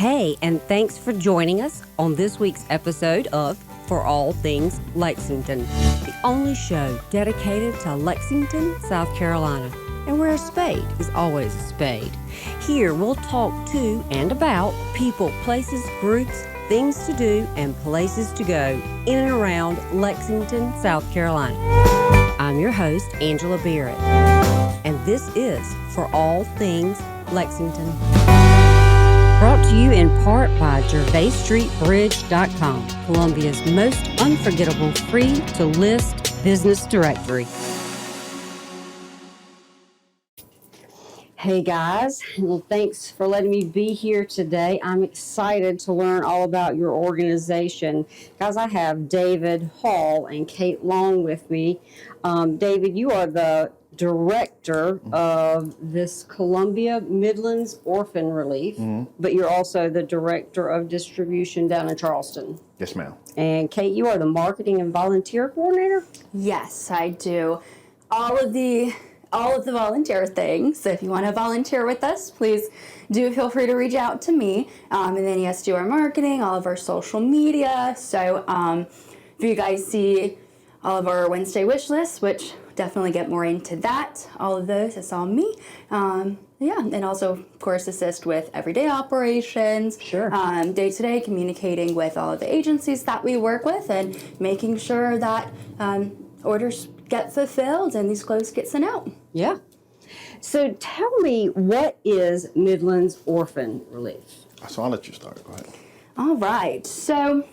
Hey, and thanks for joining us on this week's episode of For All Things Lexington, the only show dedicated to Lexington, South Carolina, and where a spade is always a spade. Here we'll talk to and about people, places, groups, things to do, and places to go in and around Lexington, South Carolina. I'm your host, Angela Barrett, and this is For All Things Lexington. Brought to you in part by GervaisStreetBridge.com, Columbia's most unforgettable free-to-list business directory. Hey guys, well, thanks for letting me be here today. I'm excited to learn all about your organization. Guys, I have David Hall and Kate Long with me. David, you are the director of this Columbia Midlands Orphan Relief, but you're also the director of distribution down in Charleston. Yes, ma'am. And Kate, you are the marketing and volunteer coordinator? Yes, I do all of the volunteer things. So if you want to volunteer with us, please do feel free to reach out to me. And then yes, do our marketing, all of our social media. So if you guys see all of our Wednesday wish lists, which definitely get more into that, all of those, it's all me. And also, of course, assist with everyday operations, day-to-day communicating with all of the agencies that we work with and making sure that orders get fulfilled and these clothes get sent out. Yeah. So tell me, what is Midlands Orphan Relief? So I'll let you start. Go ahead. All right. So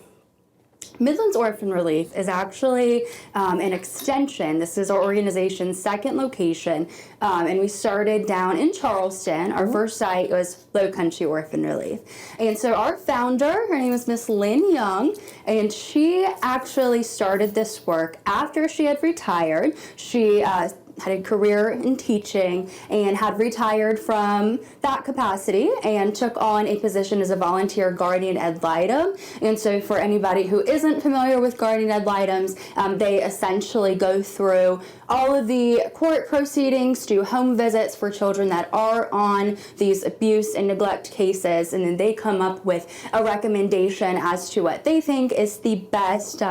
Midlands Orphan Relief is actually an extension. This is our organization's second location, and we started down in Charleston. Our first site was Low Country Orphan Relief. And so our founder, her name is Miss Lynn Young, and she actually started this work after she had retired. She had a career in teaching and had retired from that capacity and took on a position as a volunteer guardian ad litem. And so for anybody who isn't familiar with guardian ad litems, they essentially go through all of the court proceedings, do home visits for children that are on these abuse and neglect cases, and then they come up with a recommendation as to what they think is the best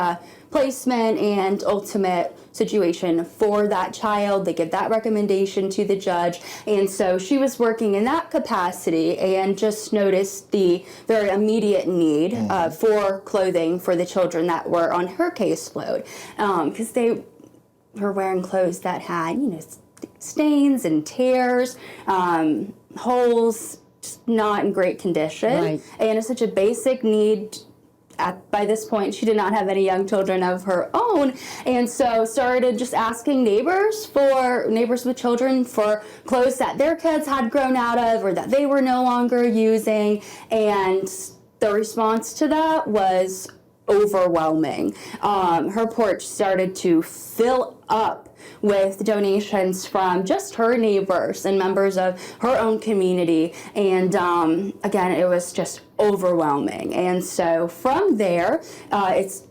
placement and ultimate situation for that child. They give that recommendation to the judge. And so she was working in that capacity and just noticed the very immediate need for clothing for the children that were on her caseload, because they were wearing clothes that had, stains and tears, holes, just not in great condition. Right. And it's such a basic need. By this point, she did not have any young children of her own, and so started just asking neighbors with children for clothes that their kids had grown out of or that they were no longer using, and the response to that was overwhelming. Her porch started to fill up with donations from just her neighbors and members of her own community. And again, it was just overwhelming. And so from there, it's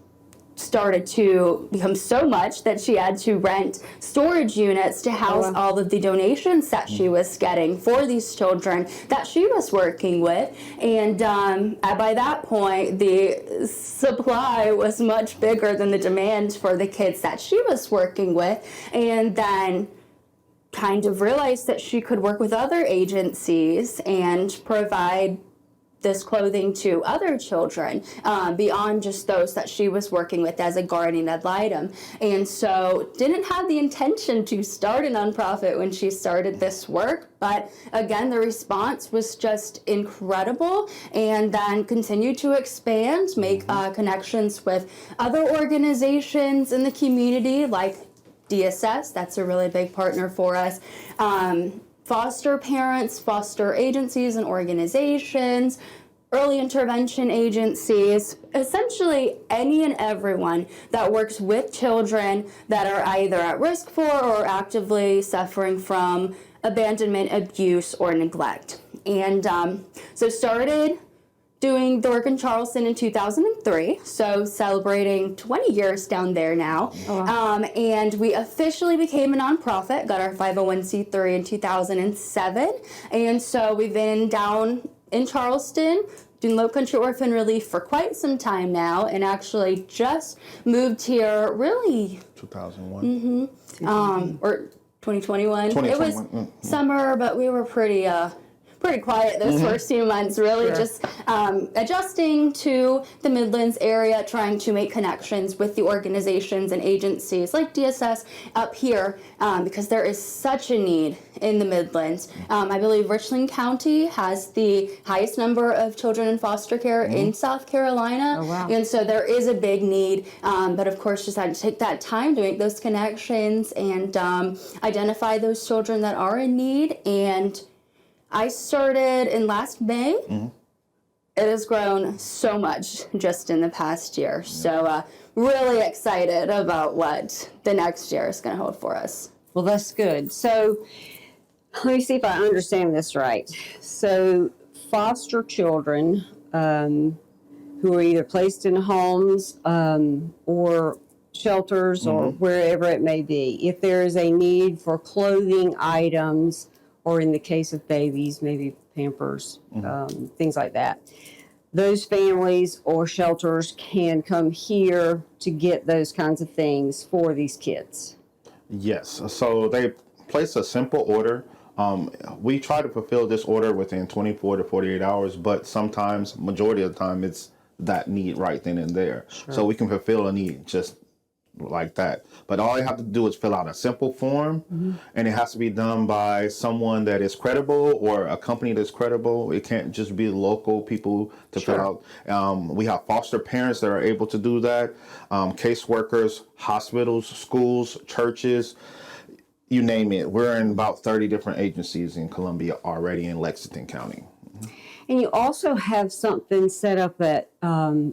started to become so much that she had to rent storage units to house all of the donations that she was getting for these children that she was working with. And by that point, the supply was much bigger than the demand for the kids that she was working with. And then kind of realized that she could work with other agencies and provide this clothing to other children beyond just those that she was working with as a guardian ad litem. And so didn't have the intention to start a nonprofit when she started this work, but again, the response was just incredible, and then continued to expand, make connections with other organizations in the community like DSS, that's a really big partner for us, foster parents, foster agencies and organizations, early intervention agencies, essentially any and everyone that works with children that are either at risk for or actively suffering from abandonment, abuse, or neglect. And so started doing the work in Charleston in 2003, so celebrating 20 years down there now. Oh, wow. And we officially became a nonprofit, got our 501c3 in 2007, and so we've been down in Charleston doing Low Country Orphan Relief for quite some time now, and actually just moved here really 2001. or 2021. 2021. It was summer, but we were pretty quiet those first few months, really just adjusting to the Midlands area, trying to make connections with the organizations and agencies like DSS up here, because there is such a need in the Midlands. I believe Richland County has the highest number of children in foster care in South Carolina. Oh, wow. And so there is a big need, but of course just had to take that time to make those connections and identify those children that are in need. And I started in last May. It has grown so much just in the past year. So really excited about what the next year is going to hold for us. Well, that's good. So let me see if I understand this right. So foster children who are either placed in homes or shelters or wherever it may be, if there is a need for clothing items, or in the case of babies, maybe Pampers, things like that, those families or shelters can come here to get those kinds of things for these kids. Yes. So they place a simple order. We try to fulfill this order within 24 to 48 hours, but sometimes, majority of the time, it's that need right then and there. Sure. So we can fulfill a need just like that. But all you have to do is fill out a simple form, and it has to be done by someone that is credible or a company that's credible. It can't just be local people to fill out. We have foster parents that are able to do that, caseworkers, hospitals, schools, churches, you name it. We're in about 30 different agencies in Columbia already in Lexington County. And you also have something set up at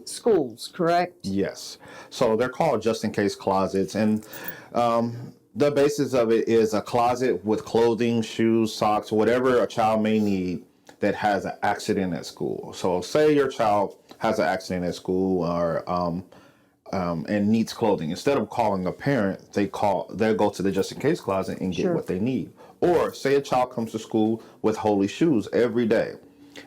schools, correct? Yes. So they're called just-in-case closets. And the basis of it is a closet with clothing, shoes, socks, whatever a child may need that has an accident at school. So say your child has an accident at school or and needs clothing. Instead of calling a parent, they'll go to the just-in-case closet and get what they need. Or say a child comes to school with holey shoes every day.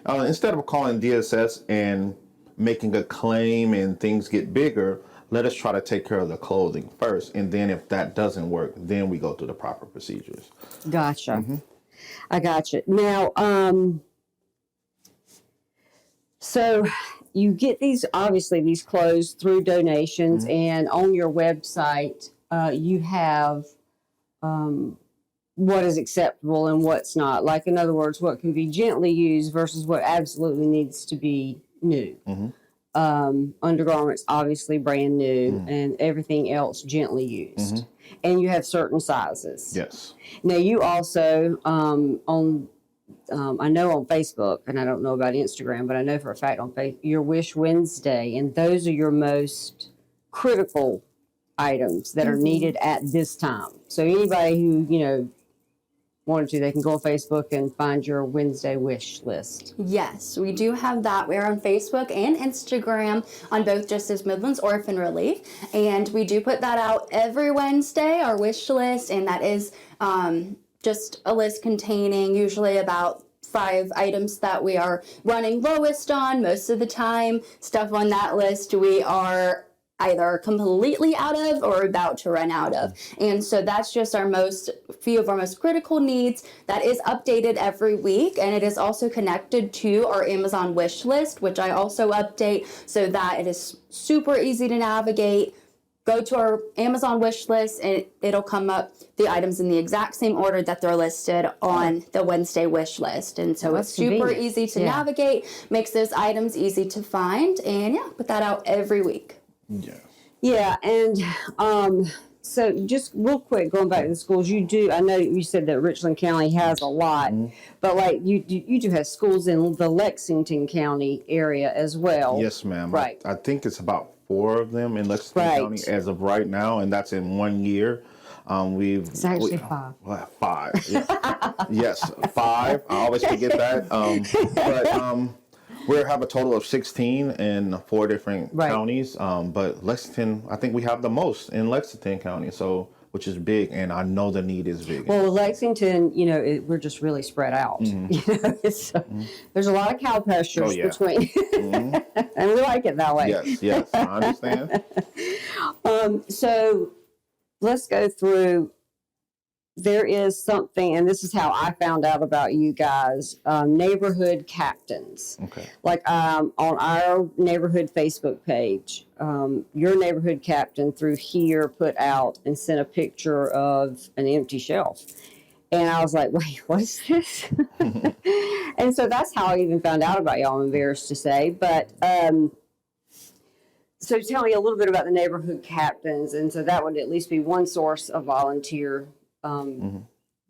Instead of calling DSS and making a claim and things get bigger, let us try to take care of the clothing first. And then if that doesn't work, then we go through the proper procedures. Gotcha. I gotcha. Now, so you get these clothes through donations, and on your website, you have what is acceptable and what's not. Like, in other words, what can be gently used versus what absolutely needs to be new. Undergarments, obviously brand new, and everything else gently used. And you have certain sizes. Yes. Now, you also, I know on Facebook, and I don't know about Instagram, but I know for a fact on Facebook, your Wish Wednesday, and those are your most critical items that are needed at this time. So anybody who, wanted to, they can go on Facebook and find your Wednesday wish list. Yes, we do have that. We're on Facebook and Instagram on both just as Midlands Orphan Relief. And we do put that out every Wednesday, our wish list. And that is just a list containing usually about 5 items that we are running lowest on most of the time. Stuff on that list we are either completely out of or about to run out of. And so that's just few of our most critical needs. That is updated every week, and it is also connected to our Amazon wish list, which I also update so that it is super easy to navigate. Go to our Amazon wish list and it'll come up the items in the exact same order that they're listed on the Wednesday wish list. And so it's super easy to navigate, makes those items easy to find, and put that out every week. Yeah, and so just real quick, going back to the schools, I know you said that Richland County has a lot, but like you do have schools in the Lexington County area as well. Yes, ma'am. Right. I think it's about 4 of them in Lexington County as of right now, and that's in 1 year. It's actually 5. 5. Yeah. Yes, 5. I always forget that. But we have a total of 16 in 4 different counties. But Lexington, I think we have the most in Lexington County. So which is big, and I know the need is big. Well, Lexington, we're just really spread out. There's a lot of cow pastures between, and we like it that way. Yes, I understand. So let's go through. There is something, and this is how I found out about you guys, neighborhood captains. Okay. Like on our neighborhood Facebook page, your neighborhood captain through here put out and sent a picture of an empty shelf. And I was like, wait, what is this? And so that's how I even found out about y'all, I'm embarrassed to say. But so tell me a little bit about the neighborhood captains. And so that would at least be one source of volunteer.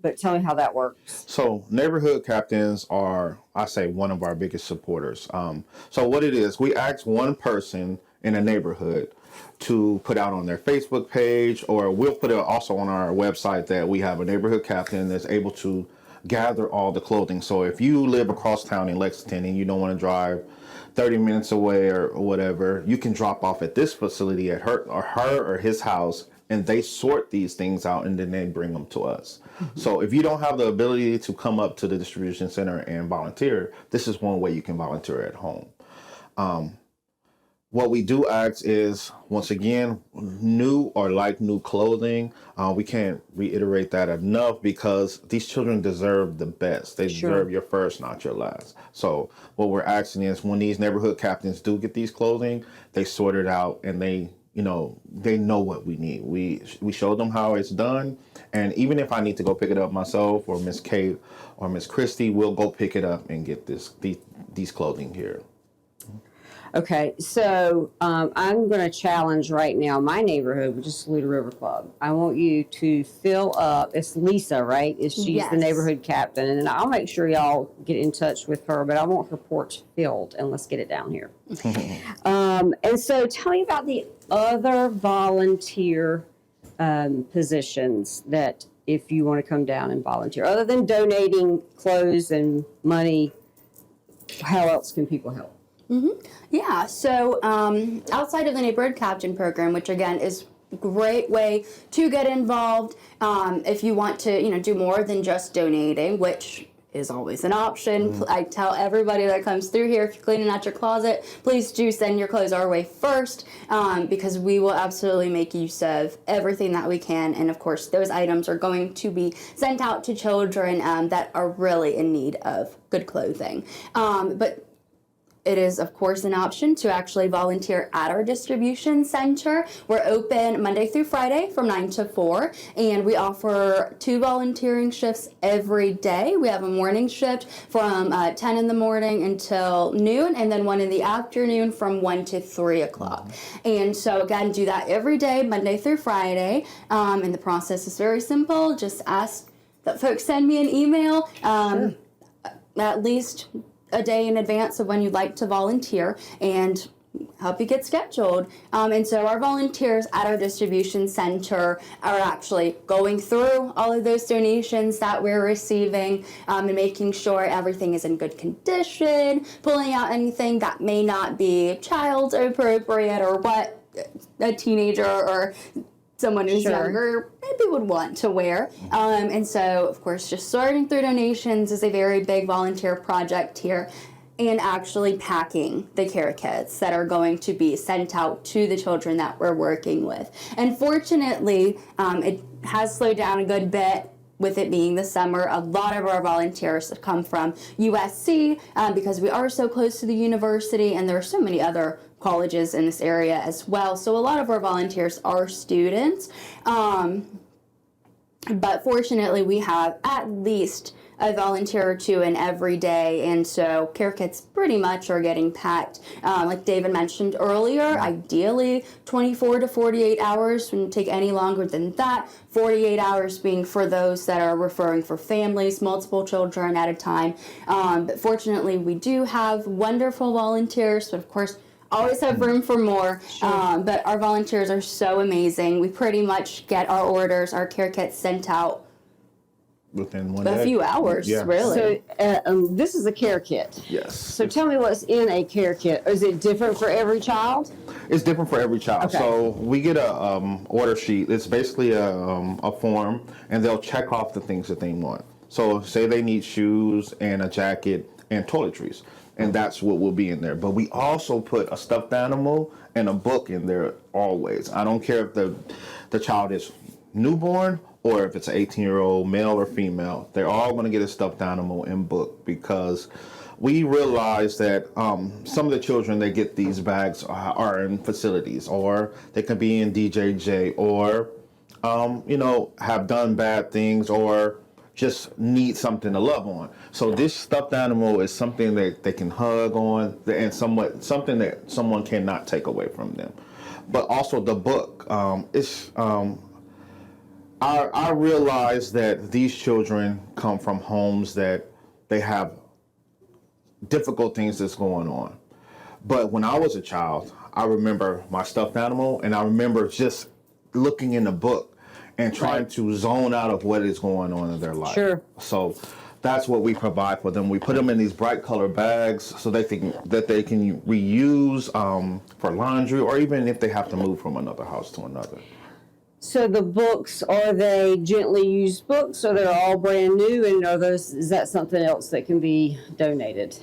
But tell me how that works. So neighborhood captains are, I say, one of our biggest supporters. So what it is, we ask one person in a neighborhood to put out on their Facebook page, or we'll put it also on our website that we have a neighborhood captain that's able to gather all the clothing. So if you live across town in Lexington and you don't want to drive 30 minutes away or whatever, you can drop off at this facility at her or his house, and they sort these things out and then they bring them to us. So if you don't have the ability to come up to the distribution center and volunteer, this is one way you can volunteer at home. What we do ask is, once again, new or like new clothing. We can't reiterate that enough because these children deserve the best. They deserve your first, not your last. So what we're asking is, when these neighborhood captains do get these clothing, they sort it out and they know what we need. We show them how it's done, and even if I need to go pick it up myself, or Miss Kate or Miss Christie, we'll go pick it up and get these clothing here. Okay, so I'm going to challenge right now my neighborhood, which is Saluda River Club. I want you to fill up. It's Lisa, right? She's the neighborhood captain, and I'll make sure y'all get in touch with her. But I want her porch filled, and let's get it down here. And so, tell me about the other volunteer positions that, if you want to come down and volunteer, other than donating clothes and money, how else can people help? Yeah, so outside of the neighborhood captain program, which again is a great way to get involved, if you want to do more than just donating, which is always an option. I tell everybody that comes through here, if you're cleaning out your closet, please do send your clothes our way first, because we will absolutely make use of everything that we can. And of course, those items are going to be sent out to children that are really in need of good clothing. But it is, of course, an option to actually volunteer at our distribution center. We're open Monday through Friday from 9 to 4, and we offer 2 volunteering shifts every day. We have a morning shift from 10 in the morning until noon, and then one in the afternoon from 1 to 3 o'clock. And so, again, do that every day, Monday through Friday, and the process is very simple. Just ask that folks send me an email at least a day in advance of when you'd like to volunteer, and help you get scheduled. And so our volunteers at our distribution center are actually going through all of those donations that we're receiving, and making sure everything is in good condition, pulling out anything that may not be child appropriate, or what a teenager or someone who's younger maybe would want to wear. And so, of course, just sorting through donations is a very big volunteer project here, and actually packing the care kits that are going to be sent out to the children that we're working with. And fortunately, it has slowed down a good bit with it being the summer. A lot of our volunteers come from USC because we are so close to the university, and there are so many other colleges in this area as well. So a lot of our volunteers are students. But fortunately, we have at least a volunteer or two in every day, and so care kits pretty much are getting packed. Like David mentioned earlier, ideally 24 to 48 hours, wouldn't take any longer than that. 48 hours being for those that are referring for families, multiple children at a time. But fortunately, we do have wonderful volunteers, but of course, always have room for more. But our volunteers are so amazing. We pretty much get our orders, our care kits sent out within one A day. few hours, Yeah. really. So this is a care kit. Yes. So tell me what's in a care kit. Is it different for every child? It's different for every child. Okay. So we get a order sheet. It's basically a form, and they'll check off the things that they want. So say they need shoes and a jacket and toiletries, and that's what will be in there. But we also put a stuffed animal and a book in there always. I don't care if the child is newborn or if it's an 18-year-old male or female. They're all going to get a stuffed animal and book, because we realize that some of the children that get these bags are in facilities, or they can be in DJJ, or have done bad things, or just need something to love on. So this stuffed animal is something that they can hug on, and something that someone cannot take away from them. But also the book, I realize that these children come from homes that they have difficult things that's going on. But when I was a child, I remember my stuffed animal, and I remember just looking in the book and trying to zone out of what is going on in their life. Sure. So that's what we provide for them. We put them in these bright colored bags so they can reuse for laundry, or even if they have to move from another house to another. So the books, are they gently used books, or they're all brand new, and is that something else that can be donated?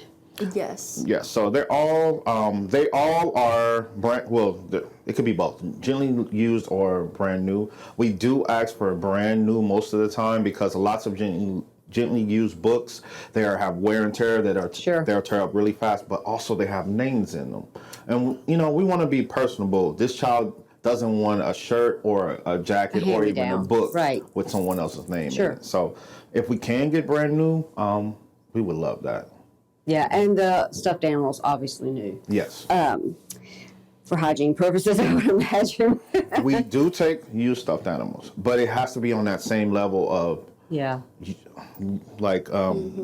Yes. Yes, so they all are brand, it could be both, gently used or brand new. We do ask for brand new most of the time, because lots of gently used books, they have wear and tear they'll tear up really fast, but also they have names in them. And we want to be personable. This child doesn't want a shirt or a jacket or even a book with someone else's name in it. So if we can get brand new, we would love that. Yeah, and the stuffed animals obviously new. Yes. For hygiene purposes, I would imagine. We do take used stuffed animals, but it has to be on that same level of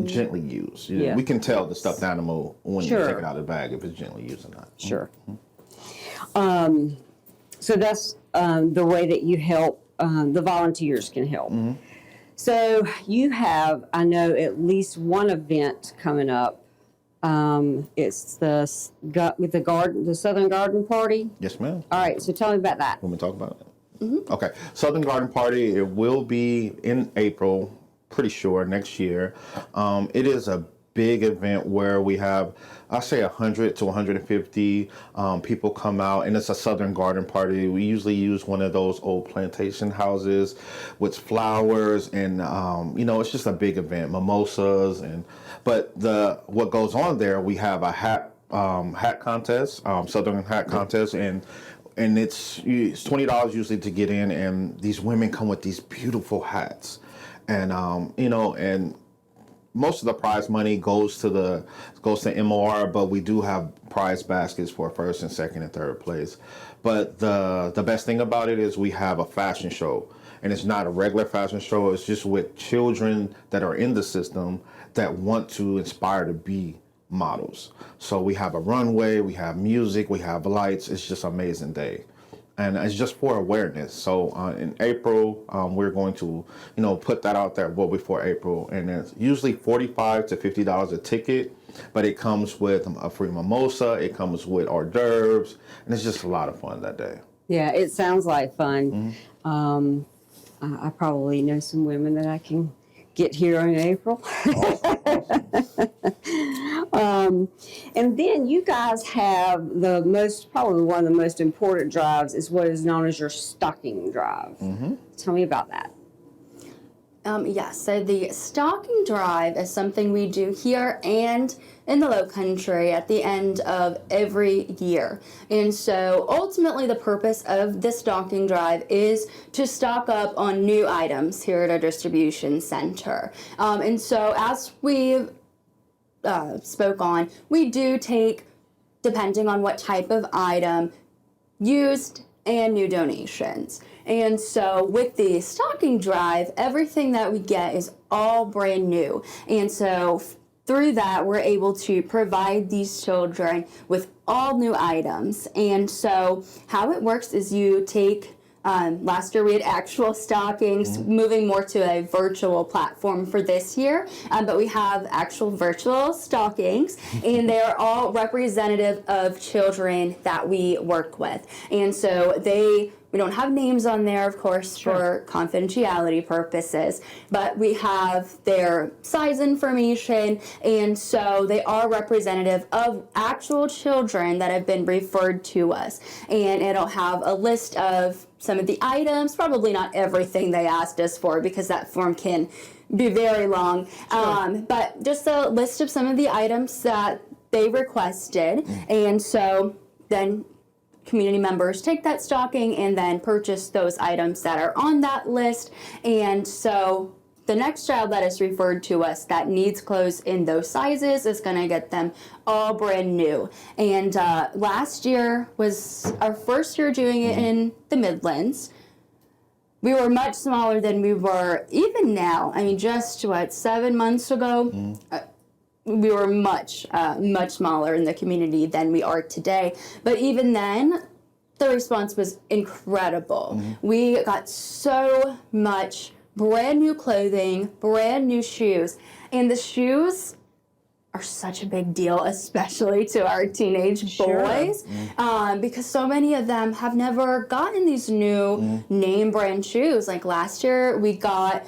gently used. We can tell the stuffed animal when you take it out of the bag if it's gently used or not. Sure. So that's the way that you help, the volunteers can help. Mm-hmm. So you have, I know, at least one event coming up. It's the Southern Garden Party. Yes, ma'am. All right, so tell me about that. Want me to talk about it? Mm-hmm. Okay. Southern Garden Party, it will be in April, pretty sure, next year. It is a big event where we have, I say 100 to 150 people come out, and it's a Southern Garden Party. We usually use one of those old plantation houses with flowers, and it's just a big event, mimosas, but what goes on there, we have a hat contest, Southern hat contest, and it's $20 usually to get in, and these women come with these beautiful hats, and and most of the prize money goes to MOR, but we do have prize baskets for first and second and third place. But the best thing about it is we have a fashion show, and it's not a regular fashion show. It's just with children that are in the system that want to inspire to be models. So we have a runway, we have music, we have lights. It's just an amazing day. And it's just for awareness. So in April, we're going to, put that out there well before April. And it's usually $45 to $50 a ticket, but it comes with a free mimosa. It comes with hors d'oeuvres, and it's just a lot of fun that day. Yeah, it sounds like fun. Mm-hmm. I probably know some women that I can get here in April. And then you guys have probably one of the most important drives is what is known as your stocking drive. Mm-hmm. Tell me about that. Yes, so the stocking drive is something we do here and in the Low Country at the end of every year. And so ultimately the purpose of the stocking drive is to stock up on new items here at our distribution center. And so as we spoke on, we do take, depending on what type of item, used and new donations. And so with the stocking drive, everything that we get is all brand new. And so through that, we're able to provide these children with all new items. And so how it works is you take Last year we had actual stockings, moving more to a virtual platform for this year, but we have actual virtual stockings, and they are all representative of children that we work with. And so we don't have names on there, of course, for confidentiality purposes, but we have their size information, and so they are representative of actual children that have been referred to us. And it'll have a list of some of the items, probably not everything they asked us for, because that form can be very long, but just a list of some of the items that they requested. And so then community members take that stocking and then purchase those items that are on that list. And so the next child that is referred to us that needs clothes in those sizes is going to get them all brand new. And last year was our first year doing it in the Midlands. We were much smaller than we were even now. I mean, just 7 months ago, we were much smaller in the community than we are today. But even then, the response was incredible. We got so much brand new clothing, brand new shoes, and the shoes are such a big deal, especially to our teenage boys, because so many of them have never gotten these new name brand shoes. Like last year, we got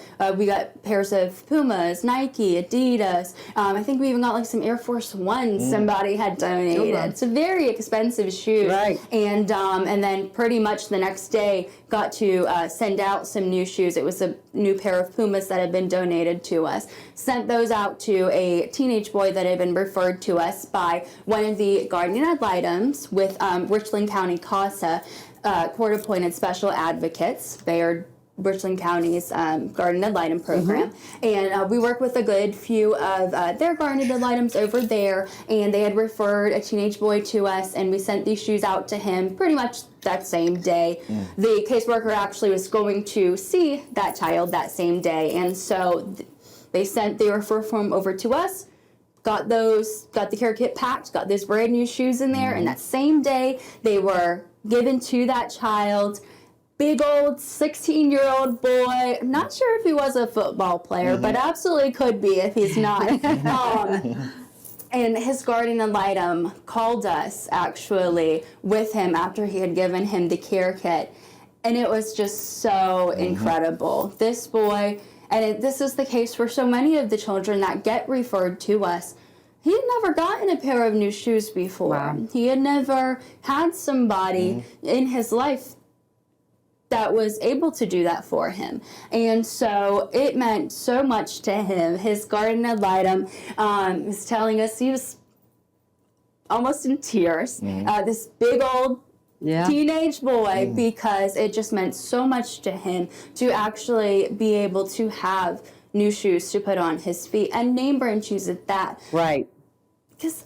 pairs of Pumas, Nike, Adidas. I think we even got like some Air Force Ones somebody had donated. It's a very expensive shoes, Right. And then pretty much the next day got to send out some new shoes. It was a new pair of Pumas that had been donated to us. Sent those out to a teenage boy that had been referred to us by one of the guardian ad litems with Richland County CASA, court-appointed special advocates. They are Richland County's guardian ad litem program. And we work with a good few of their guardian ad litems over there, and they had referred a teenage boy to us, and we sent these shoes out to him pretty much that same day. The caseworker actually was going to see that child that same day, and so they sent the referral form over to us, got the care kit packed, got those brand new shoes in there, and that same day they were given to that child. Big old 16-year-old boy. I'm not sure if he was a football player, but absolutely could be if he's not. And his guardian ad litem called us actually with him after he had given him the care kit. And it was just so incredible. This boy, and this is the case for so many of the children that get referred to us, he had never gotten a pair of new shoes before. Wow. He had never had somebody in his life that was able to do that for him. And so it meant so much to him. His guardian ad litem was telling us, he was almost in tears, this big old teenage boy, because it just meant so much to him to actually be able to have new shoes to put on his feet, and name brand shoes at that. Right. Because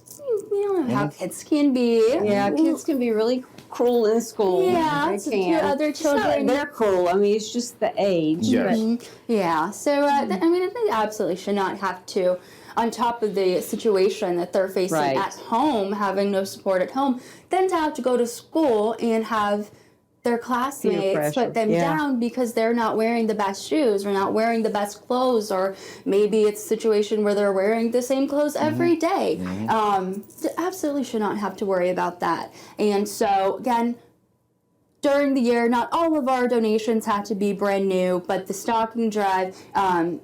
you don't know how kids can be. Yeah, kids can be really cruel in school. Yeah, they to can. other children. They're cruel. I mean, it's just the age. Yes. But Yeah, so I mean, they absolutely should not have to, on top of the situation that they're facing Right. at home, having no support at home, then to have to go to school and have their classmates pressure. put them Yeah. down because they're not wearing the best shoes or not wearing the best clothes, or maybe it's a situation where they're wearing the same clothes every day. They absolutely should not have to worry about that. And so, again, during the year, not all of our donations have to be brand new, but the stocking drive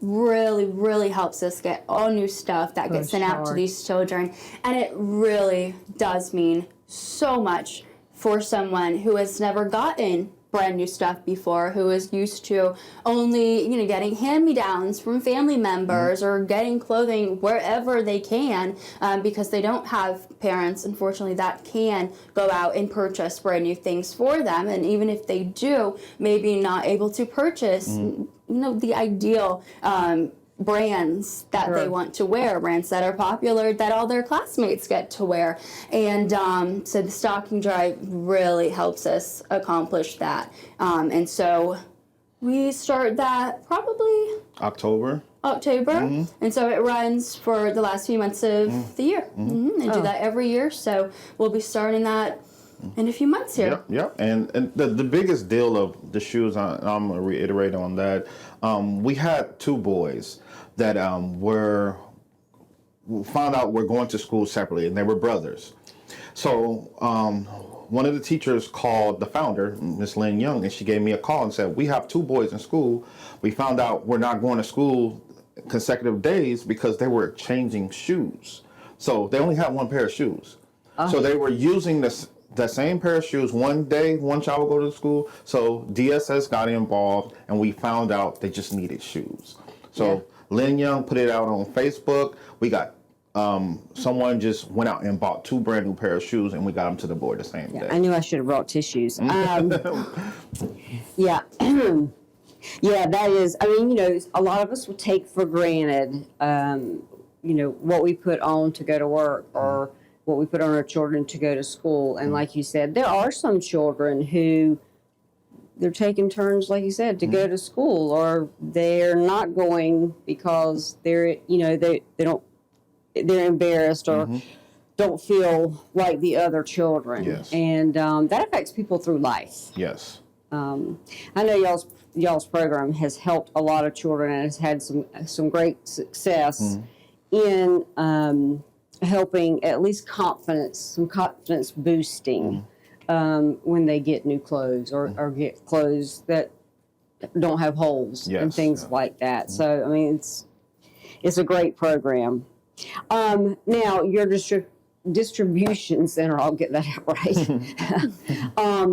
really, really helps us get all new stuff that gets sent out to sure. these children. And it really does mean so much for someone who has never gotten brand new stuff before, who is used to only, getting hand-me-downs from family members or getting clothing wherever they can, because they don't have parents, unfortunately, that can go out and purchase brand new things for them. And even if they do, maybe not able to purchase, the ideal brands that they want to wear, brands that are popular, that all their classmates get to wear. And so the stocking drive really helps us accomplish that. And so we start that probably October. And so it runs for the last few months of the year. And do that every year. So we'll be starting that in a few months here. Yep. And the biggest deal of the shoes, I'm going to reiterate on that. We had two boys that found out were going to school separately, and they were brothers. So one of the teachers called the founder, Miss Lynn Young, and she gave me a call and said, we have two boys in school. We found out we're not going to school consecutive days because they were changing shoes. So they only had one pair of shoes. So they were using the same pair of shoes. One day, one child would go to school. So DSS got involved, and we found out they just needed shoes. So Lynn Young put it out on Facebook. We got someone just went out and bought two brand new pair of shoes, and we got them to the board the same day. I knew I should have brought tissues. Yeah. Yeah, that is, I mean, a lot of us will take for granted, what we put on to go to work or what we put on our children to go to school. And like you said, there are some children who they're taking turns, like you said, to go to school, or they're not going because they're embarrassed or don't feel like the other children. Yes. And that affects people through life. Yes. I know y'all's program has helped a lot of children and has had some great success in helping at least some confidence boosting when they get new clothes or get clothes that don't have holes and things like that. So I mean, it's a great program. Now your distribution center, I'll get that out right.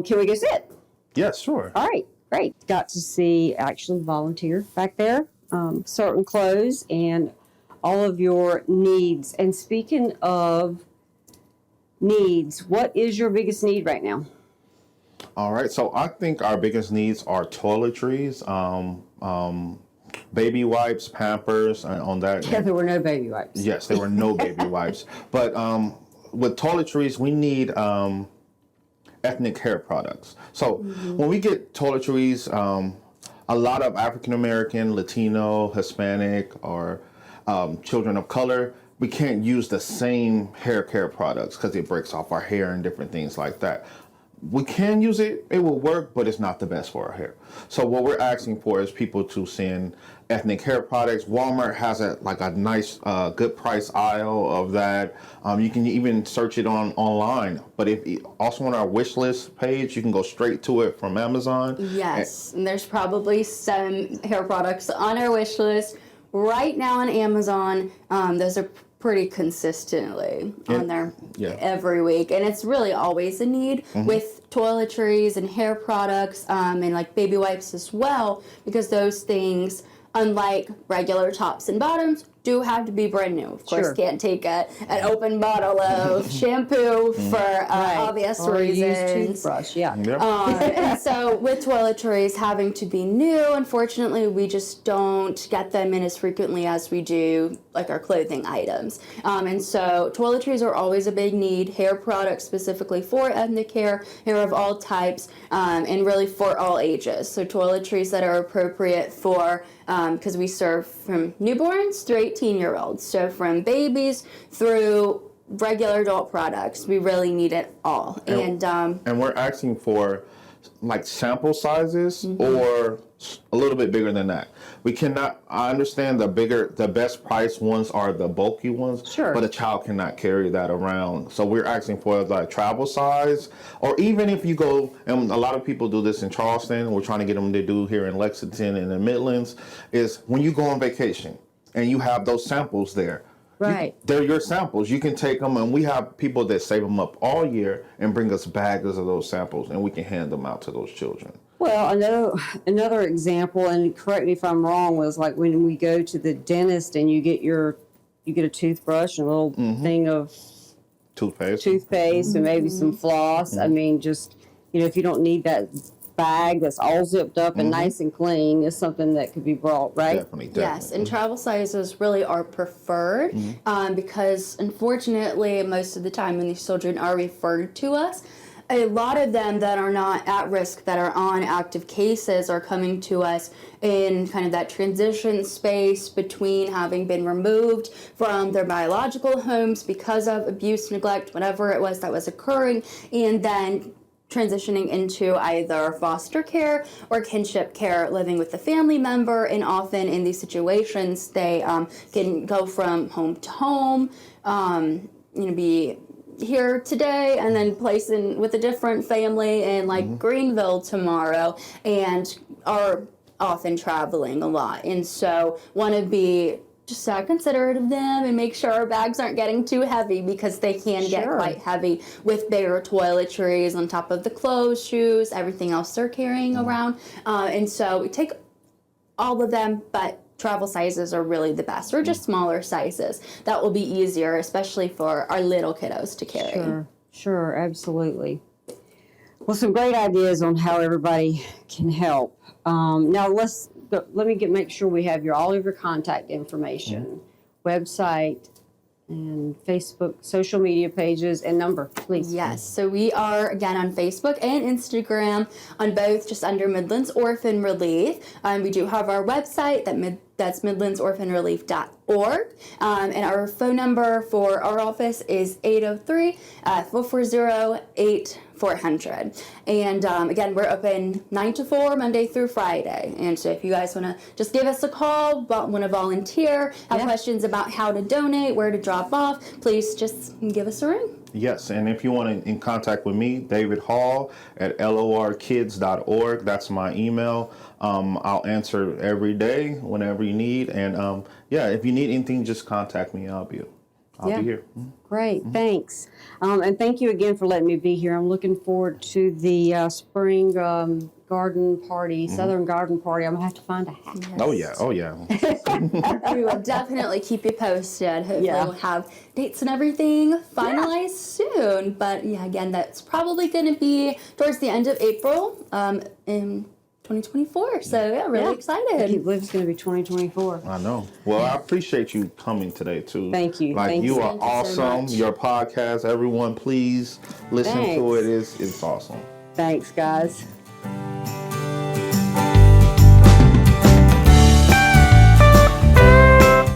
Can we go sit? Yes, sure. All right, great. Got to see actually volunteer back there, certain clothes and all of your needs. And speaking of needs, what is your biggest need right now? All right, so I think our biggest needs are toiletries, baby wipes, Pampers, on that. Yeah, there were no baby wipes. Yes, there were no baby wipes. But with toiletries, we need ethnic hair products. So when we get toiletries, a lot of African American, Latino, Hispanic, or children of color, we can't use the same hair care products because it breaks off our hair and different things like that. We can use it, it will work, but it's not the best for our hair. So what we're asking for is people to send ethnic hair products. Walmart has a nice, good price aisle of that. You can even search it online. But if also on our wish list page, you can go straight to it from Amazon. Yes, and there's probably some hair products on our wish list right now on Amazon. Those are pretty consistently on there every week, and it's really always a need with toiletries and hair products and like baby wipes as well, because those things, unlike regular tops and bottoms, do have to be brand new. Of course, can't take an open bottle of shampoo for obvious reasons. Or used toothbrush, And so with toiletries having to be new, unfortunately, we just don't get them in as frequently as we do like our clothing items. And so toiletries are always a big need. Hair products specifically for ethnic hair of all types, and really for all ages. So toiletries that are appropriate for, because we serve from newborns through 18-year-olds. So from babies through regular adult products, we really need it all. And we're asking for like sample sizes or a little bit bigger than that. We cannot, I understand the best price ones are the bulky ones, but a child cannot carry that around. So we're asking for the travel size, or even if you go, and a lot of people do this in Charleston, we're trying to get them to do here in Lexington and the Midlands, is when you go on vacation and you have those samples there. Right. They're your samples. You can take them, and we have people that save them up all year and bring us bags of those samples, and we can hand them out to those children. Well, another example, and correct me if I'm wrong, was like when we go to the dentist and you get a toothbrush and a little thing of toothpaste and maybe some floss. I mean, just, if you don't need that bag that's all zipped up and nice and clean, is something that could be brought, right? Definitely. Yes, and travel sizes really are preferred because unfortunately most of the time when these children are referred to us, a lot of them that are not at risk, that are on active cases, are coming to us in kind of that transition space between having been removed from their biological homes because of abuse, neglect, whatever it was that was occurring, and then transitioning into either foster care or kinship care, living with a family member. And often in these situations, they can go from home to home, be here today and then placed in with a different family in like Greenville tomorrow, and are often traveling a lot. And so want to be just considerate of them and make sure our bags aren't getting too heavy, because they can get quite heavy with bigger toiletries on top of the clothes, shoes, everything else they're carrying around. And so we take all of them, but travel sizes are really the best, or just smaller sizes. That will be easier, especially for our little kiddos to carry. Sure, absolutely. Well, some great ideas on how everybody can help. Now let me make sure we have all of your contact information, website, and Facebook, social media pages, and number, please. Yes, so we are, again, on Facebook and Instagram, on both just under Midlands Orphan Relief. We do have our website, that's midlandsorphanrelief.org. And our phone number for our office is 803-440-8400. And again, we're open 9 to 4, Monday through Friday. And so if you guys want to just give us a call, want to volunteer, have questions about how to donate, where to drop off, please just give us a ring. Yes, and if you want to in contact with me, David Hall at lorkids.org. That's my email. I'll answer every day whenever you need. And if you need anything, just contact me. I'll be here. Great, thanks. And thank you again for letting me be here. I'm looking forward to the spring garden party, Southern Garden Party. I'm going to have to find a hat. Yes. Oh, yeah. We will definitely keep you posted. Hopefully we'll have dates and everything finalized soon. But again, that's probably going to be towards the end of April in 2024. So really excited. I can't believe it's going to be 2024. I know. Well, I appreciate you coming today, too. Thank you. Like, you are Thank you so awesome. much. Your podcast, everyone, please listen to it. It's awesome. Thanks, guys.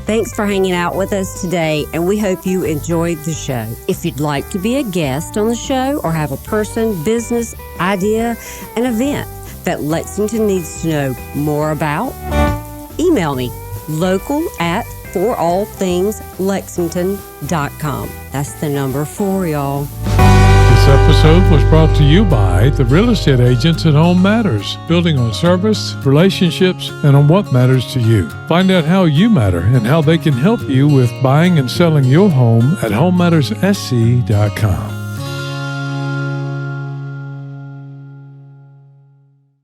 Thanks for hanging out with us today, and we hope you enjoyed the show. If you'd like to be a guest on the show or have a person, business, idea, an event that Lexington needs to know more about, email me, local@forallthingslexington.com. That's the number 4, y'all. This episode was brought to you by the real estate agents at Home Matters, building on service, relationships, and on what matters to you. Find out how you matter and how they can help you with buying and selling your home at homematterssc.com.